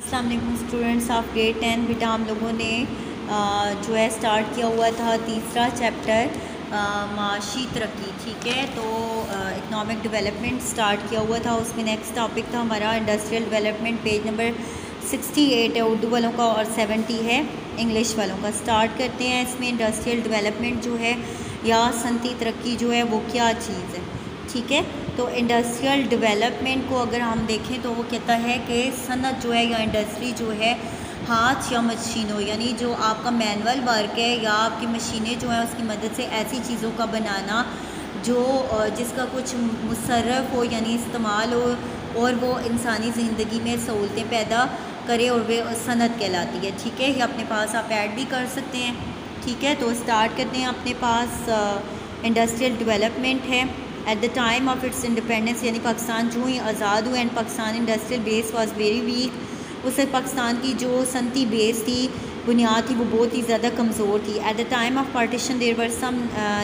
अस्सलाम वालेकुम students of grade 10। बेटा हम लोगों ने जो है स्टार्ट किया हुआ था तीसरा चैप्टर माशी तरक्की। ठीक है, तो इकनॉमिक डेवलपमेंट स्टार्ट किया हुआ था। उसमें नेक्स्ट टॉपिक था हमारा इंडस्ट्रियल डेवलपमेंट। पेज नंबर 68 है उर्दू वालों का और 70 है इंग्लिश वालों का। स्टार्ट करते हैं। इसमें इंडस्ट्रियल डेवलपमेंट जो है या सनती तरक्की जो है वो क्या चीज़ है। ठीक है, तो इंडस्ट्रियल डेवलपमेंट को अगर हम देखें तो वो कहता है कि सनत जो है या इंडस्ट्री जो है हाथ या मशीनों यानी जो आपका मैनुअल वर्क है या आपकी मशीनें जो हैं उसकी मदद से ऐसी चीज़ों का बनाना जो जिसका कुछ मुसर्रफ हो यानी इस्तेमाल हो और वो इंसानी ज़िंदगी में सहूलतें पैदा करे और वे सनत कहलाती है। ठीक है, ये अपने पास आप ऐड भी कर सकते हैं। ठीक है, तो स्टार्ट करते हैं। अपने पास इंडस्ट्रियल डेवलपमेंट है। Eight the time of its independence यानी पाकिस्तान जो ही आज़ाद हुए and Pakistan industrial base was very weak. उससे पाकिस्तान की जो सनती बेस थी, बुनियाद थी, वो बहुत ही ज़्यादा कमज़ोर थी। At the time of partition there were some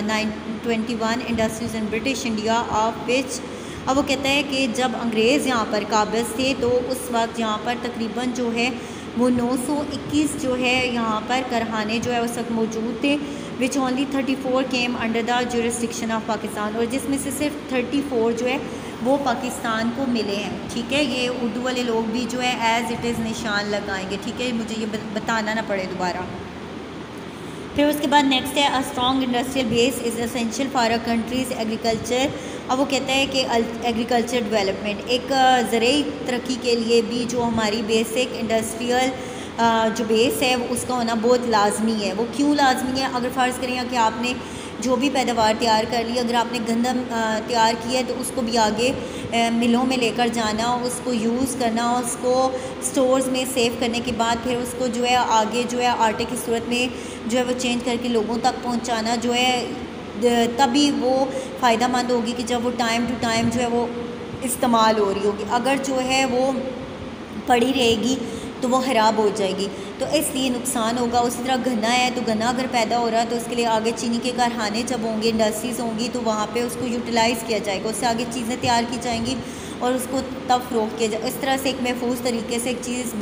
921 industries in British India of which. अब वो कहता है कि जब अंग्रेज़ यहाँ पर काबिज़ थे तो उस वक्त यहाँ पर तकरीबन जो है वो 921 जो है यहाँ पर करहाने जो है उस वक्त मौजूद थे। Which only 34 came under the jurisdiction of Pakistan, और जिसमें से सिर्फ 34 जो है वो पाकिस्तान को मिले हैं। ठीक है, ये उर्दू वाले लोग भी जो है एज़ इट इज़ निशान लगाएंगे। ठीक है, मुझे ये बताना ना पड़े दोबारा। फिर उसके बाद नेक्स्ट है a strong industrial base is essential for a countries agriculture. अब वो कहता है कि एग्रीकल्चर डेवलपमेंट एक ज़रूरी तरक्की के लिए भी जो हमारी बेसिक इंडस्ट्रियल जो बेस है वो उसका होना बहुत लाजमी है। वो क्यों लाजमी है? अगर फ़र्ज़ करें कि आपने जो भी पैदावार तैयार कर ली, अगर आपने गंदम तैयार किया है तो उसको भी आगे मिलों में लेकर जाना, उसको यूज़ करना, उसको स्टोर्स में सेव करने के बाद फिर उसको जो है आगे जो है आटे की सूरत में जो है वो चेंज करके लोगों तक पहुंचाना जो है तभी वो फ़ायदा मंद होगी कि जब वो टाइम टू टाइम जो है वो इस्तेमाल हो रही होगी। अगर जो है वो पड़ी रहेगी तो वो ख़राब हो जाएगी, तो इसलिए नुकसान होगा। उसी तरह गन्ना है, तो गन्ना अगर पैदा हो रहा है तो उसके लिए आगे चीनी के कारखाने जब होंगे, इंडस्ट्रीज़ होंगी, तो वहाँ पे उसको यूटिलाइज़ किया जाएगा, उससे आगे चीज़ें तैयार की जाएंगी और उसको तब फ़रोख्त किया जाए। इस तरह से एक महफूज तरीके से एक चीज़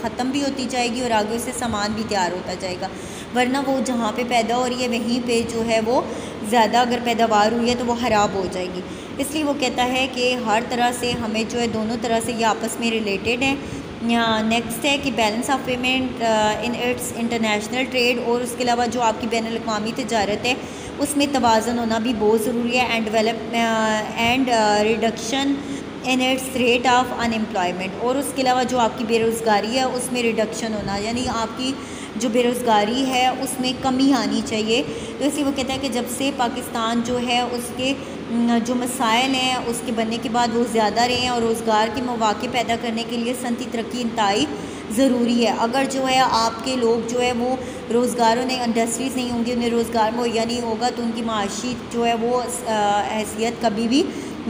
ख़त्म भी होती जाएगी और आगे उससे सामान भी तैयार होता जाएगा। वरना वो जहाँ पर पैदा हो रही है वहीं पर जो है वो ज़्यादा अगर पैदावार हुई है तो वो ख़राब हो जाएगी। इसलिए वो कहता है कि हर तरह से हमें जो है दोनों तरह से ये आपस में रिलेटेड हैं। नेक्स्ट है कि balance of payment in its international trade, और उसके अलावा जो आपकी बैन अल-अक़वामी तिजारत है उसमें तवाज़ुन होना भी बहुत ज़रूरी है। And reduction in its rate of unemployment, और उसके अलावा जो आपकी बेरोज़गारी है उसमें रिडक्शन होना यानी आपकी जो बेरोज़गारी है उसमें कमी आनी चाहिए। तो इसलिए वो कहता है कि जब से पाकिस्तान जो है उसके जो मसाइल हैं उसके बनने के बाद वो ज़्यादा रहे हैं और रोज़गार के मौक़े पैदा करने के लिए सनती तरक्की इंतहाई ज़रूरी है। अगर जो है आपके लोग जो है वो रोज़गार उन्हें इंडस्ट्रीज़ नहीं होंगी, उन्हें रोज़गार मुहैया नहीं होगा तो उनकी माशी जो है वो हैसियत कभी भी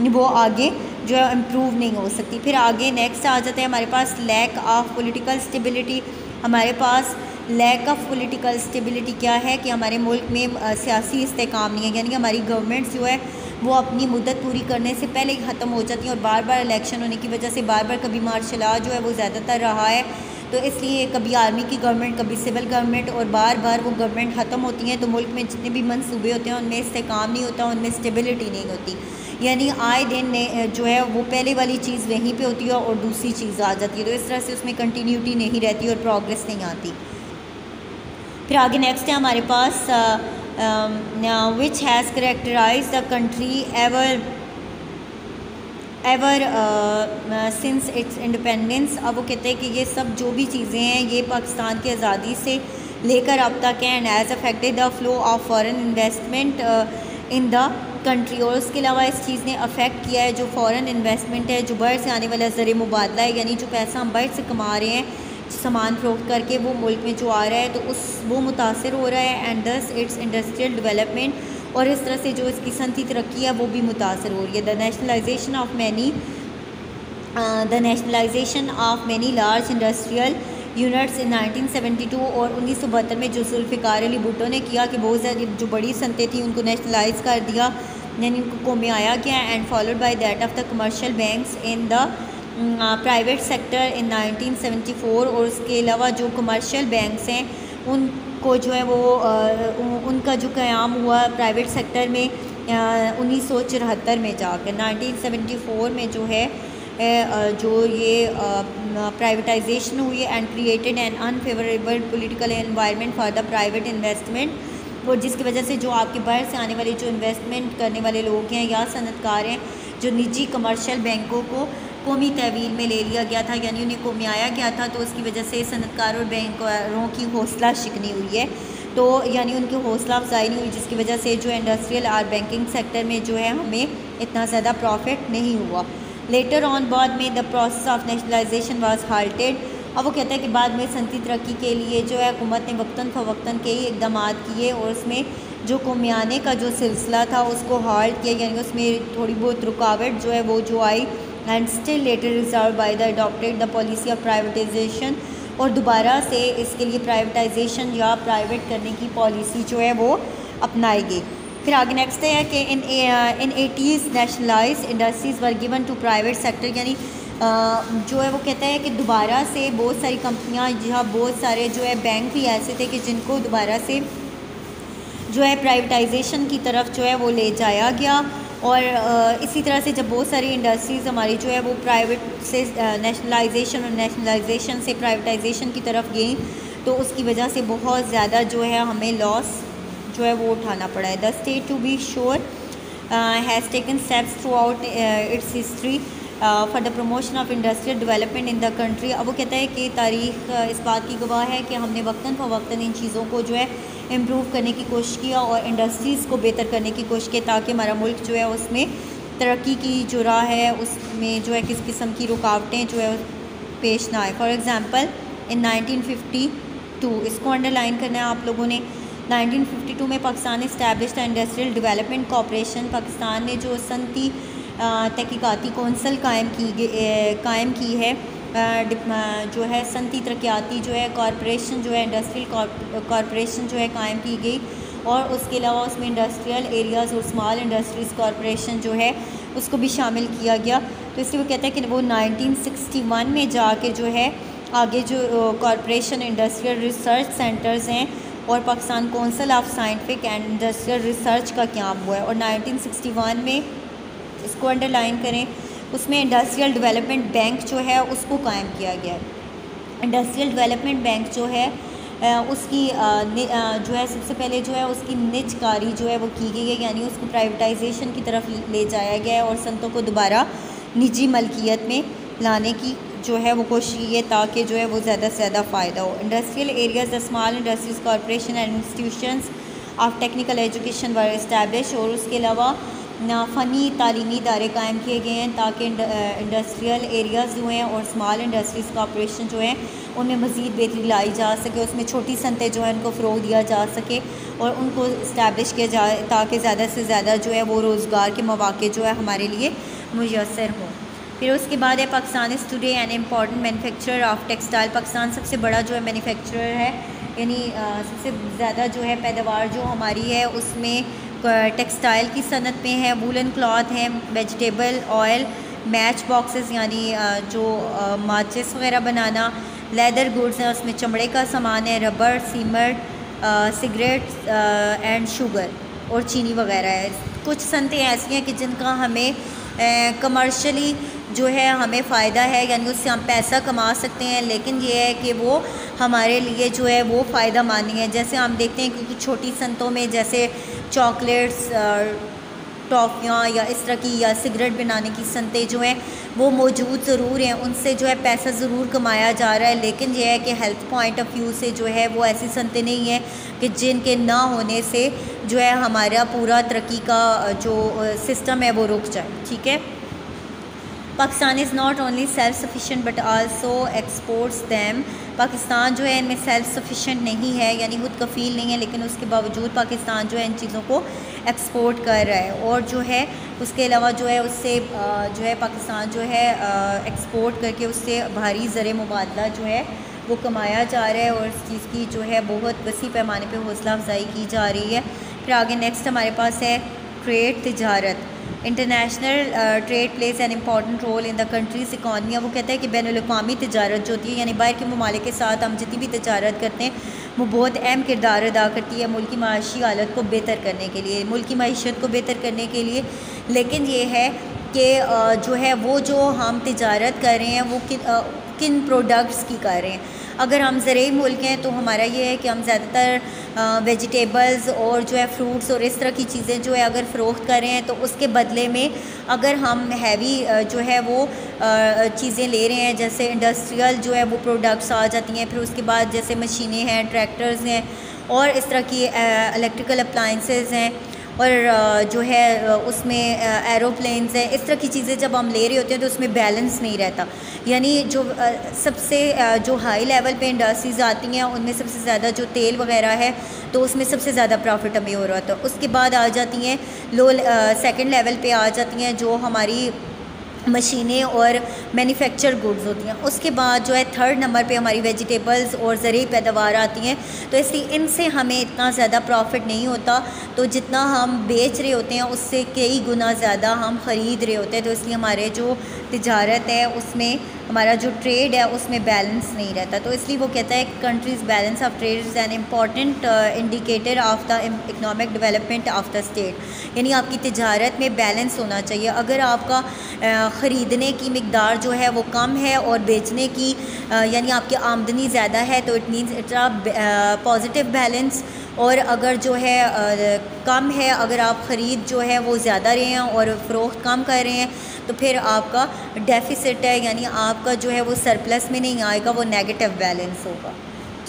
वो आगे जो है इम्प्रूव नहीं हो सकती। फिर आगे नेक्स्ट आ जाता है हमारे पास लैक ऑफ पॉलिटिकल स्टेबिलिटी। हमारे पास लैक ऑफ पॉलिटिकल स्टेबिलिटी क्या है कि हमारे मुल्क में सियासी इस्तेकाम नहीं है, यानी कि हमारी गवर्नमेंट्स जो है वो अपनी मुद्दत पूरी करने से पहले ही ख़त्म हो जाती हैं और बार बार इलेक्शन होने की वजह से बार बार कभी मार्शल लॉ जो है वो ज़्यादातर रहा है, तो इसलिए कभी आर्मी की गवर्नमेंट कभी सिविल गवर्नमेंट और बार बार वो गवर्नमेंट ख़त्म होती हैं, तो मुल्क में जितने भी मनसूबे होते हैं उनमें इस्तेकाम नहीं होता, उनमें स्टेबिलिटी नहीं होती। यानी आए दिन जो है वो पहले वाली चीज़ वहीं पर होती है और दूसरी चीज़ आ जाती है, तो इस तरह से उसमें कंटिन्यूटी नहीं रहती और प्रोग्रेस नहीं आती। फिर आगे नेक्स्ट है हमारे पास which has characterized the country ever since its independence। अब वो कहते हैं कि ये सब जो भी चीज़ें हैं ये पाकिस्तान की आज़ादी से लेकर अब तक हैं and has affected the flow of foreign investment in the country, और उसके अलावा इस चीज़ ने अफेक्ट किया है जो फॉरेन इन्वेस्टमेंट है, जो बाहर से आने वाला ज़रिए मुबादला है, यानी जो पैसा हम बाहर से कमा रहे हैं सामान फ़रोख्त करके वो मुल्क में जो आ रहा है तो वो मुतासर हो रहा है एंड दस इट्स इंडस्ट्रियल डेवलपमेंट, और इस तरह से जो इसकी सनती तरक्की है वो भी मुतासर हो रही है। The nationalisation of many large industrial units in 1972 और 1972 में जो जुल्फ़िकार अली भुट्टो ने किया कि बहुत ज़्यादा जो बड़ी सनतें थी उनको नेशनलाइज कर दिया, यानी उनको कौमे आया गया and followed by that of the commercial banks in the private sector in 1974, और उसके अलावा जो कमर्शियल बैंक्स हैं उनको जो है वो उनका जो क़याम हुआ प्राइवेट सेक्टर में 1974 में जाकर। 1974 में जो है जो ये प्राइवेटाइजेशन हुई and created an unfavourable political environment for the private investment, और जिसकी वजह से जो आपके बाहर से आने वाले जो इन्वेस्टमेंट करने वाले लोग हैं या सनतकार हैं, जो निजी कमर्शियल बैंकों को कौमी तहवील में ले लिया गया था, यानी उन्हें कौमियाया गया था, तो उसकी वजह से सनतकार और बैंकरों की हौसला शिकनी हुई है, तो यानी उनकी हौसला अफजाई नहीं हुई, जिसकी वजह से जो इंडस्ट्रियल और बैंकिंग सेक्टर में जो है हमें इतना ज़्यादा प्रॉफिट नहीं हुआ। लेटर ऑन बाद में the process of nationalisation was halted. अब वो कहता है कि बाद में सनती तरक्की के लिए जो है हुकूमत ने वक्तन फ़वक्तन के ही इक़दाम किए, और उसमें जो कौमियाने का जो सिलसिला था उसको हाल्ट किया, यानी उसमें थोड़ी बहुत रुकावट जो है वो जो आई, and still later reserve by the adopted the policy of privatisation, और दोबारा से इसके लिए प्राइवेटाइजेशन या प्राइवेट करने की पॉलिसी जो है वो अपनाई गई। फिर आगे नेक्स्ट है कि in 80s nationalise industries were given to private sector, यानी जो है वो कहता है कि दोबारा से बहुत सारी कंपनियां, जहाँ बहुत सारे जो है बैंक भी ऐसे थे कि जिनको दोबारा से जो है प्राइवेटाइजेशन की तरफ जो है वो ले जाया गया, और इसी तरह से जब बहुत सारी इंडस्ट्रीज़ हमारी जो है वो प्राइवेट से नेशनलाइजेशन और नेशनलाइजेशन से प्राइवेटाइजेशन की तरफ गई, तो उसकी वजह से बहुत ज़्यादा जो है हमें लॉस जो है वो उठाना पड़ा है। The state to be sure has taken steps throughout its history for the promotion of industrial development in the country. अब वो कहता है कि तारीख़ इस बात की गवाह है कि हमने वक्तन फ़वक्तन इन चीज़ों को जो है इम्प्रूव करने की कोशिश किया और इंडस्ट्रीज़ को बेहतर करने की कोशिश की, ताकि हमारा मुल्क जो है उसमें तरक्की की जो राह है उसमें जो है किस किस्म की रुकावटें जो है पेश ना आए। फॉर एग्ज़ाम्पल इन 1952, इसको अंडरलाइन करना है आप लोगों ने, 1952 में पाकिस्तान ने established industrial development corporation, Pakistan ने जो सनती तहकीकाती कौंसल कायम की है, जो है सनती तरक्याती जो है कॉरपोरेशन जो है इंडस्ट्रियल कॉरपोरेशन जो है कायम की गई, और उसके अलावा उसमें इंडस्ट्रियल एरियाज़ और स्मॉल इंडस्ट्रीज़ कॉरपोरेशन जो है उसको भी शामिल किया गया। तो इसलिए वो कहता है कि वो 1961 में जाके जो है आगे जो कॉरपोरेशन इंडस्ट्रियल रिसर्च सेंटर्स हैं और Pakistan council of scientific and industrial research का क़याम हुआ है, और 1961 में इसको अंडरलाइन करें, उसमें इंडस्ट्रियल डेवलपमेंट बैंक जो है उसको कायम किया गया है। इंडस्ट्रियल डेवलपमेंट बैंक जो है उसकी जो है सबसे पहले जो है उसकी निजकारी जो है वो की गई है, यानी उसको प्राइवेटाइजेशन की तरफ ले जाया गया है और संतों को दोबारा निजी मलकियत में लाने की जो है वो कोशिश की है, ताकि जो है वो ज़्यादा से ज़्यादा फ़ायदा हो। Industrial areas the small industries corporation and institutions of technical education were establish, और उसके अलावा फ़नी तालीमी इदारे कायम किए गए हैं, ताकि इंडस्ट्रियल एरियाज़ जो हैं और स्मॉल इंडस्ट्रीज़ कॉरपोरेशन जो हैं उनमें मज़ीद बेहतरी लाई जा सके, उसमें छोटी सनतें जो है उनको फ़रोग़ दिया जा सके और उनको इस्टेब्लिश किया जाए, ताकि ज़्यादा से ज़्यादा जो है वो रोज़गार के मौक़े जो है हमारे लिए मुयस्सर हों। फिर उसके बाद है Pakistan is today an important manufacturer of textile. Pakistan सबसे बड़ा जो है मैन्युफैक्चरर है, यानी सबसे ज़्यादा जो है पैदावार जो हमारी है उसमें टेक्सटाइल की सनत में है, वूलन क्लॉथ है, वेजिटेबल ऑयल, मैच बॉक्सेस यानी जो माचिस वगैरह बनाना, लेदर गुड्स हैं उसमें चमड़े का सामान है, rubber, cement, cigarette and sugar और चीनी वगैरह है। कुछ सनतें ऐसी हैं कि जिनका हमें कमर्शली जो है हमें फ़ायदा है, यानी उससे हम पैसा कमा सकते हैं, लेकिन ये है कि वो हमारे लिए जो है वो फ़ायदा मानी है। जैसे हम देखते हैं कि कुछ छोटी सनतों में जैसे चॉकलेट्स, टॉफ़ियाँ या इस तरह की या सिगरेट बनाने की सनतें जो हैं वो मौजूद ज़रूर हैं, उनसे जो है पैसा ज़रूर कमाया जा रहा है, लेकिन यह है कि हेल्थ पॉइंट ऑफ व्यू से जो है वो ऐसी सनतें नहीं हैं कि जिनके ना होने से जो है हमारा पूरा तरक्की का जो सिस्टम है वो रुक जाए। ठीक है, Pakistan is not only self sufficient but also exports them. Pakistan जो है इनमें सेल्फ सफिशेंट नहीं है, यानी खुद कफ़ील नहीं है, लेकिन उसके बावजूद पाकिस्तान जो है इन चीज़ों को एक्सपोर्ट कर रहा है, और जो है उसके अलावा जो है उससे जो है पाकिस्तान जो है एक्सपोर्ट करके उससे भारी ज़र मुबादला जो है वो कमाया जा रहा है, और इस चीज़ की जो है बहुत वसी पैमाने पर हौसला अफजाई की जा रही है। फिर आगे नेक्स्ट हमारे पास है ट्रेड, तिजारत। International trade plays an important role in the country's economy. वो कहता है कि बैनुल-अक़वामी तजारत जो होती है, यानी बाहर के ममालिक के साथ हम जितनी भी तजारत करते हैं, वो बहुत अहम किरदार अदा करती है मुल्क की माशी हालत को बेहतर करने के लिए, मुल्क की मईशत को बेहतर करने के लिए। लेकिन ये है कि जो है वो जो हम तजारत कर रहे हैं वो किन प्रोडक्ट्स की कर रहे हैं। अगर हम ज़रूरी मुल्क हैं तो हमारा ये है कि हम ज़्यादातर वेजिटेबल्स और जो है फ्रूट्स और इस तरह की चीज़ें जो है अगर फ़रोख्त कर रहे हैं, तो उसके बदले में अगर हम हैवी जो है वो चीज़ें ले रहे हैं, जैसे इंडस्ट्रियल जो है वो प्रोडक्ट्स आ जाती हैं, फिर उसके बाद जैसे मशीनें हैं, ट्रैक्टर्स हैं और इस तरह की इलेक्ट्रिकल अप्लाइंसेस हैं और जो है उसमें एरोप्लेन्स हैं, इस तरह की चीज़ें जब हम ले रहे होते हैं तो उसमें बैलेंस नहीं रहता। यानी जो सबसे जो हाई लेवल पे इंडस्ट्रीज़ आती हैं उनमें सबसे ज़्यादा जो तेल वगैरह है तो उसमें सबसे ज़्यादा प्रॉफिट हमें हो रहा था। उसके बाद आ जाती हैं लो सेकंड लेवल पे आ जाती हैं जो हमारी मशीनें और मैन्युफैक्चर गुड्स होती हैं। उसके बाद जो है थर्ड नंबर पे हमारी वेजिटेबल्स और ज़रूरी पैदावार आती हैं। तो इसलिए इनसे हमें इतना ज़्यादा प्रॉफिट नहीं होता, तो जितना हम बेच रहे होते हैं उससे कई गुना ज़्यादा हम ख़रीद रहे होते हैं। तो इसलिए हमारे जो तिजारत है उसमें हमारा जो ट्रेड है उसमें बैलेंस नहीं रहता। तो इसलिए वो कहता है countries balance of trade is an important indicator of the economic development of the state. यानी आपकी तिजारत में बैलेंस होना चाहिए। अगर आपका ख़रीदने की मिक़दार जो है वो कम है और बेचने की यानी आपकी आमदनी ज़्यादा है तो it means it's a positive balance. और अगर जो है कम है, अगर आप ख़रीद जो है वो ज़्यादा रहे हैं और फ़रोख्त कम कर रहे हैं तो फिर आपका डेफिसिट है, यानी आपका जो है वो सरप्लस में नहीं आएगा, वो नेगेटिव बैलेंस होगा।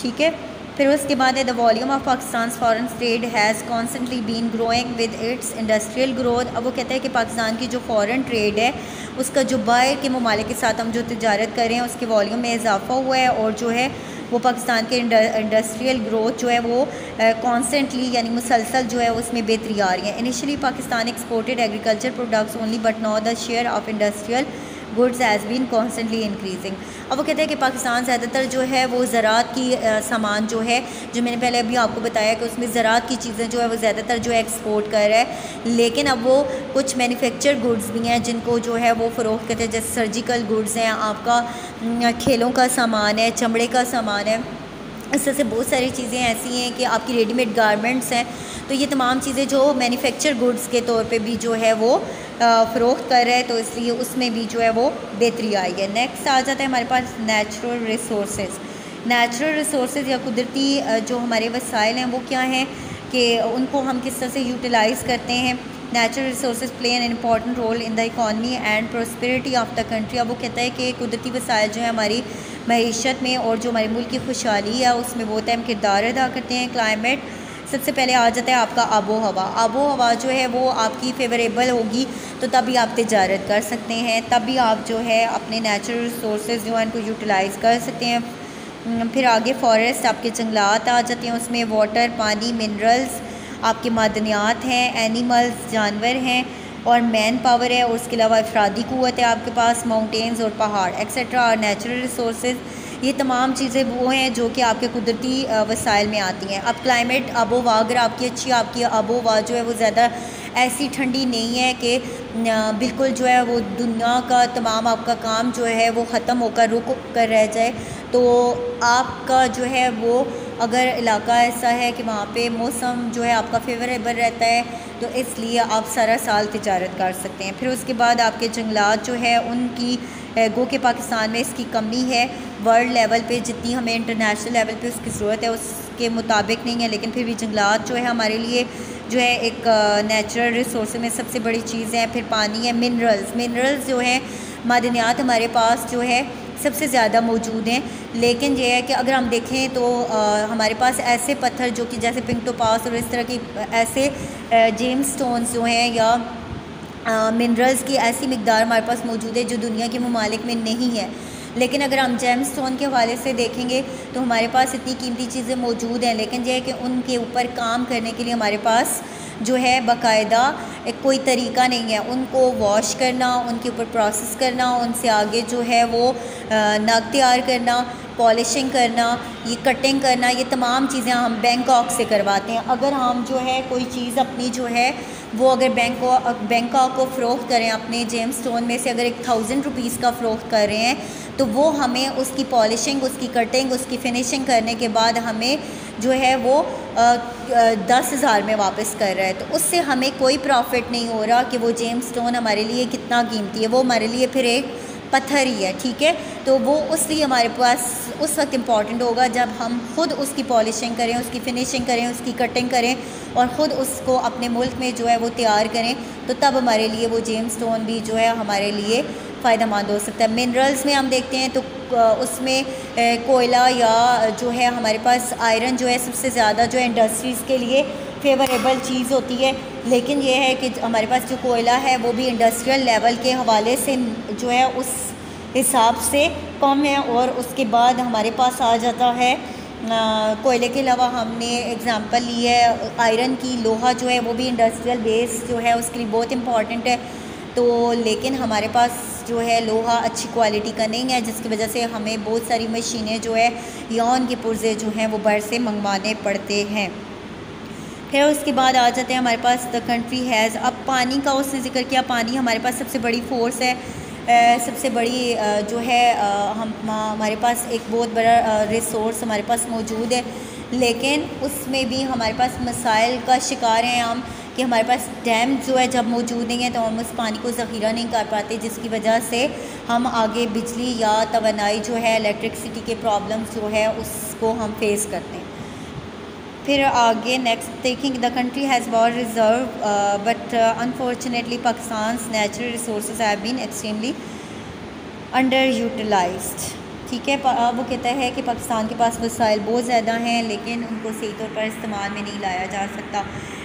ठीक है। फिर उसके बाद है the volume of Pakistan foreign trade has constantly been growing with its industrial growth. अब वो कहता है कि पाकिस्तान की जो फॉरेन ट्रेड है उसका जो बाहर के ममालिक के साथ हम जो तिजारत कर रहे हैं उसके वॉल्यूम में इजाफा हुआ है और जो है वो पाकिस्तान के इंडस्ट्रियल ग्रोथ जो है वो कॉन्स्टेंटली यानी मुसलसल जो है उसमें बेहतरी आ रही है। Initially Pakistan exported agriculture products only but now the share of industrial goods has been constantly increasing. अब वो कहते हैं कि पाकिस्तान ज़्यादातर जो है वो ज़राअत की सामान जो है, जो मैंने पहले अभी आपको बताया कि उसमें ज़राअत की चीज़ें जो है वो ज़्यादातर जो है एक्सपोर्ट कर रहा है। लेकिन अब वो कुछ मैन्युफैक्चर गुड्स भी हैं जिनको जो है वो फ़रोख्त करते हैं, जैसे सर्जिकल गुड्स हैं, आपका खेलों का सामान है, चमड़े का सामान है। इस तरह से बहुत सारी चीज़ें ऐसी हैं कि आपकी रेडीमेड गारमेंट्स हैं। तो ये तमाम चीज़ें जो मैन्युफैक्चर गुड्स के तौर पे भी जो है वो फ़रोख्त कर रहे हैं, तो इसलिए उसमें भी जो है वो बेहतरी आई है। नेक्स्ट आ जाता है हमारे पास नेचुरल रिसोर्सेज। नेचुरल रिसोर्सेज या कुदरती जो हमारे वसाइल हैं वो क्या हैं कि उनको हम किस तरह से यूटिलाइज़ करते हैं। Natural resources play an important role in the economy and prosperity of the country. अब वो कहता है कि कुदरती वसाइल जो है हमारी मईशत में और जो हमारे मुल्क की खुशहाली है उसमें बहुत अहम किरदार अदा करते हैं। क्लाइमेट सबसे पहले आ जाता है आपका आबो हवा। आबो हवा जो है वो आपकी फेवरेबल होगी तो तभी आप तिजारत कर सकते हैं, तभी आप जो है अपने नेचुरल रिसोर्सेज जो हैं उनको यूटिलाइज़ कर सकते हैं। फिर आगे फॉरेस्ट, आपके जंगलात आ जाते हैं, उसमें वाटर, पानी, मिनरल्स, आपके मादनियात हैं, एनिमल्स, जानवर हैं और मैन पावर है। और उसके अलावा अफरादी क़ुव्वत है आपके पास, माउंटेन्स और पहाड़ एक्सेट्रा और नेचुरल रिसोर्सेज। ये तमाम चीज़ें वो हैं जो कि आपके कुदरती वसाइल में आती हैं। अब क्लाइमेट, आबोहवा अगर आपकी अच्छी, आपकी आबोहवा जो है वो ज़्यादा ऐसी ठंडी नहीं है कि बिल्कुल जो है वो दुनिया का तमाम आपका काम जो है वो ख़त्म होकर रुक कर रह जाए, तो आपका जो है वो अगर इलाका ऐसा है कि वहाँ पे मौसम जो है आपका फेवरेबल रहता है तो इसलिए आप सारा साल तिजारत कर सकते हैं। फिर उसके बाद आपके जंगलात जो है उनकी गो के पाकिस्तान में इसकी कमी है। वर्ल्ड लेवल पे जितनी हमें इंटरनेशनल लेवल पे उसकी ज़रूरत है उसके मुताबिक नहीं है, लेकिन फिर भी जंगलात जो है हमारे लिए जो है एक नेचुरल रिसोर्स में सबसे बड़ी चीज़ है। फिर पानी है, मिनरल्स जो है, मादनियात हमारे पास जो है सबसे ज़्यादा मौजूद हैं। लेकिन ये है कि अगर हम देखें तो हमारे पास ऐसे पत्थर जो कि जैसे पिंक टोपास और इस तरह की ऐसे जेम्स स्टोन्स जो हैं या मिनरल्स की ऐसी मिक़दार हमारे पास मौजूद है जो दुनिया के ममालिक में नहीं है। लेकिन अगर हम जेम स्टोन के हवाले से देखेंगे तो हमारे पास इतनी कीमती चीज़ें मौजूद हैं, लेकिन यह है कि उनके ऊपर काम करने के लिए हमारे पास जो है बाकायदा एक कोई तरीका नहीं है। उनको वॉश करना, उनके ऊपर प्रोसेस करना, उनसे आगे जो है वो नग तैयार करना, पॉलिशिंग करना, ये कटिंग करना, ये तमाम चीज़ें हम बैंकॉक से करवाते हैं। अगर हम जो है कोई चीज़ अपनी जो है वो अगर बैंकॉक को फ़रोख्त करें, अपने जेम्स स्टोन में से अगर 1000 रुपीज़ का फ़रोख्त कर रहे हैं, तो वो हमें उसकी पॉलिशिंग, उसकी कटिंग, उसकी फ़िनिशिंग करने के बाद हमें जो है वो 10,000 में वापस कर रहा है। तो उससे हमें कोई प्रॉफिट नहीं हो रहा कि वो जेम्स स्टोन हमारे लिए कितना कीमती है, वो हमारे लिए फिर एक पत्थर ही है, ठीक है। तो वो उसलिए हमारे पास उस वक्त इम्पॉर्टेंट होगा जब हम ख़ुद उसकी पॉलिशिंग करें, उसकी फ़िनिशिंग करें, उसकी कटिंग करें और ख़ुद उसको अपने मुल्क में जो है वो तैयार करें, तो तब हमारे लिए वो जेम्स स्टोन भी जो है हमारे लिए फ़ायदेमंद हो सकता है। मिनरल्स में हम देखते हैं तो उसमें कोयला या जो है हमारे पास आयरन जो है सबसे ज़्यादा जो है इंडस्ट्रीज़ के लिए फेवरेबल चीज़ होती है, लेकिन ये है कि हमारे पास जो कोयला है वो भी इंडस्ट्रियल लेवल के हवाले से जो है उस हिसाब से कम है। और उसके बाद हमारे पास आ जाता है कोयले के अलावा हमने एग्ज़ाम्पल ली है आयरन की, लोहा जो है वो भी इंडस्ट्रियल बेस जो है उसके लिए बहुत इम्पॉर्टेंट है। तो लेकिन हमारे पास जो है लोहा अच्छी क्वालिटी का नहीं है, जिसकी वजह से हमें बहुत सारी मशीनें जो है यौन के पुर्जे जो हैं वो बाहर से मंगवाने पड़ते हैं। फिर उसके बाद आ जाते हैं हमारे पास द कंट्री हैज़। अब पानी का उसने जिक्र किया, पानी हमारे पास सबसे बड़ी फोर्स है, सबसे बड़ी जो है हमारे पास एक बहुत बड़ा रिसोर्स हमारे पास मौजूद है, लेकिन उसमें भी हमारे पास मसाइल का शिकार हैं हम कि हमारे पास डैम जो है जब मौजूद नहीं है तो हम उस पानी को ज़ख़ीरा नहीं कर पाते, जिसकी वजह से हम आगे बिजली या तवानाई जो है इलेक्ट्रिसिटी के प्रॉब्लम्स जो है उसको हम फेस करते हैं। फिर आगे नेक्स्ट देखेंगे द कंट्री हैज़ वार reserve but unfortunately Pakistan natural resource have been extremely under utilised. ठीक है, वो कहता है कि पाकिस्तान के पास वसाइल बहुत ज़्यादा हैं, लेकिन उनको सही तौर पर इस्तेमाल में नहीं लाया जा सकता।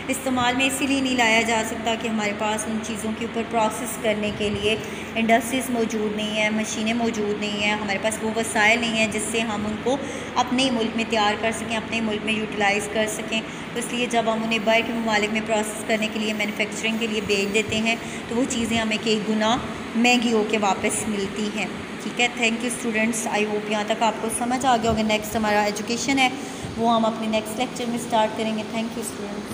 इस्तेमाल में इसीलिए नहीं लाया जा सकता कि हमारे पास उन चीज़ों के ऊपर प्रोसेस करने के लिए इंडस्ट्रीज़ मौजूद नहीं है, मशीनें मौजूद नहीं हैं, हमारे पास वो वसाइल नहीं है जिससे हम उनको अपने मुल्क में तैयार कर सकें, अपने मुल्क में यूटिलाइज़ कर सकें। तो इसलिए जब हम उन्हें बाहर के ममालिक में प्रोसेस करने के लिए, मैन्युफैक्चरिंग के लिए भेज देते हैं, तो वो चीज़ें हमें कई गुना महंगी होकर वापस मिलती हैं। ठीक है, thank you students, I hope यहाँ तक आपको समझ आ गया होगा। नेक्स्ट हमारा एजुकेशन है वो हम अपने नेक्स्ट लेक्चर में स्टार्ट करेंगे। Thank you students.